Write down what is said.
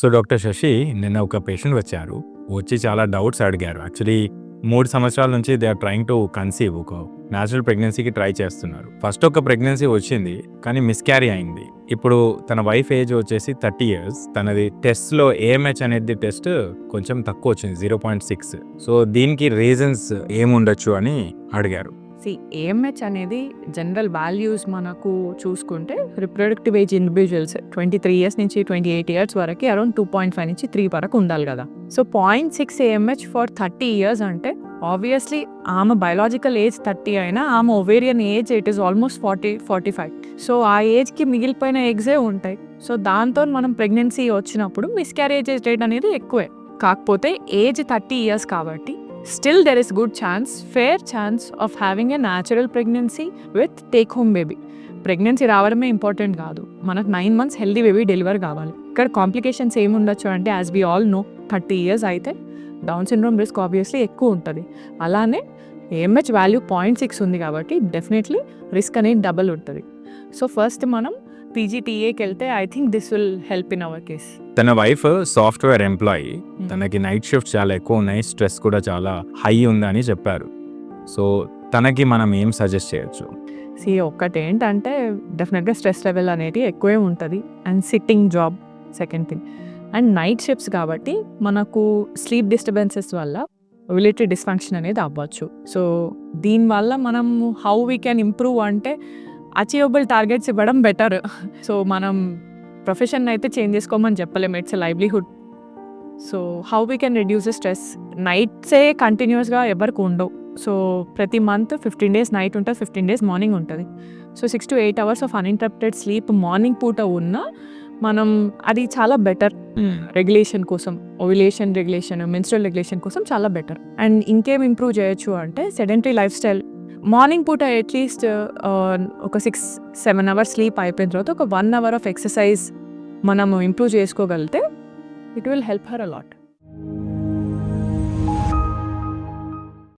So doctor Shashi, నిన్న ఒక patient వచ్చారు. వచ్చి చాలా డౌట్స్ అడిగారు. యాక్చువల్లీ 3 సంవత్సరాల నుంచి they are trying to conceive. ఒక న్యాచురల్ ప్రెగ్నెన్సీకి ట్రై చేస్తున్నారు. ఫస్ట్ ఒక ప్రెగ్నెన్సీ వచ్చింది, కానీ మిస్‌క్యారీ అయింది. ఇప్పుడు తన వైఫ్ ఏజ్ వచ్చేసి 30 ఇయర్స్. తనది టెస్ట్‌లో ఏఎంహెచ్ అనేది టెస్ట్ కొంచెం తక్కువ వచ్చింది, 0.6. సో దీనికి రీజన్స్ ఏముండొచ్చు అని అడిగారు. ఏఎంహెచ్ అనేది జనరల్ వాల్యూస్ మనకు చూసుకుంటే రిప్రొడక్టివ్ ఏజ్ ఇండివిజువల్స్ 23 ఇయర్స్ నుంచి 28 ఇయర్స్ వరకు అరౌండ్ 2.5 నుంచి 3 వరకు ఉండాలి కదా. సో 0.6 ఏఎంహెచ్ ఫర్ 30 ఇయర్స్ అంటే ఆబ్వియస్లీ ఆమె బయలాజికల్ ఏజ్ 30 అయినా ఆమె ovarian age it is almost 40-45. So ఆ ఏజ్కి మిగిలిపోయిన ఎగ్సే ఉంటాయి. సో దాంతో మనం ప్రెగ్నెన్సీ వచ్చినప్పుడు మిస్క్యారేజ్ రేట్ అనేది ఎక్కువే. కాకపోతే ఏజ్ 30 ఇయర్స్ కాబట్టి still there is good chance, fair chance of having a natural pregnancy with take home baby. Pregnancy రావడమే ఇంపార్టెంట్ కాదు, మనకు 9 months హెల్దీ బేబీ డెలివర్ కావాలి. ఇక్కడ కాంప్లికేషన్స్ ఏముండొచ్చు అంటే as we all know 30 years అయితే డౌన్ సిండ్రోమ్ రిస్క్ ఆబ్వియస్లీ ఎక్కువ ఉంటుంది. అలానే ఏఎంహెచ్ వాల్యూ 0.6 ఉంది కాబట్టి డెఫినెట్లీ రిస్క్ అనేది డబుల్ ఉంటుంది. సో ఫస్ట్ మనం పీజీటీఏకి వెళ్తే I think this will help in our case. తన వైఫ్ సాఫ్ట్వేర్ ఎంప్లాయీ, తనకి నైట్ షిఫ్ట్ చాలా ఎక్కువ ఉన్నాయి, స్ట్రెస్ కూడా చాలా హై ఉందని చెప్పారు. సో తనకి మనం ఏం సజెస్ట్ చేయొచ్చు? ఒక్కటి ఏంటంటే డెఫినెట్గా స్ట్రెస్ లెవెల్ అనేది ఎక్కువే ఉంటుంది and sitting job second thing and night shifts కాబట్టి మనకు స్లీప్ డిస్టర్బెన్సెస్ వల్ల ఓవ్యులేటరీ డిస్ఫంక్షన్ అనేది అవ్వచ్చు. సో దీనివల్ల మనం హౌ వీ కెన్ ఇంప్రూవ్ అంటే అచీవబుల్ టార్గెట్స్ ఇవ్వడం బెటర్. సో మనం ప్రొఫెషన్ అయితే చేంజ్ చేసుకోమని చెప్పలేము, it's a livelihood. So how we can reduce the stress? నైట్సే కంటిన్యూస్గా ఎవరికి ఉండవు. సో ప్రతి మంత్ 15 days నైట్ ఉంటుంది, 15 days మార్నింగ్ ఉంటుంది. So 6 to 8 hours of uninterrupted sleep morning పూట ఉన్నా మనం అది చాలా బెటర్ రెగ్యులేషన్ కోసం, ఓవ్యులేషన్ రెగ్యులేషన్, మెన్స్ట్రువల్ రెగ్యులేషన్ కోసం చాలా బెటర్. అండ్ ఇంకేం ఇంప్రూవ్ చేయొచ్చు అంటే సెడెంటరీ లైఫ్ స్టైల్. మార్నింగ్ పూట అట్లీస్ట్ ఒక 6-7 hours స్లీప్ అయిపోయిన తర్వాత ఒక 1 hour ఆఫ్ ఎక్సర్సైజ్ మనము ఇంప్రూవ్ చేసుకోగలిగితే it will help her allot.